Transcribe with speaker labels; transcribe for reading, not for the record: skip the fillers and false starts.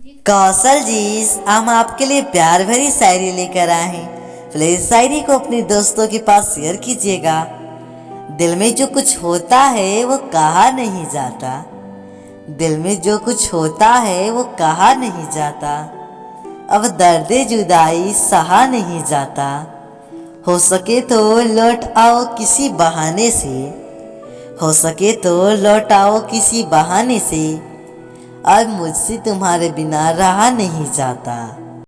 Speaker 1: कौशल जी, हम आपके लिए प्यार भरी शायरी लेकर आए हैं। प्लीज शायरी को अपने दोस्तों के पास शेयर कीजिएगा। दिल में जो कुछ होता है वो कहा नहीं जाता। दिल में जो कुछ होता है वो कहा नहीं जाता। अब दर्द जुदाई सहा नहीं जाता। हो सके तो लौट आओ किसी बहाने से। हो सके तो लौट आओ किसी बहाने से। अब मुझसे तुम्हारे बिना रहा नहीं जाता।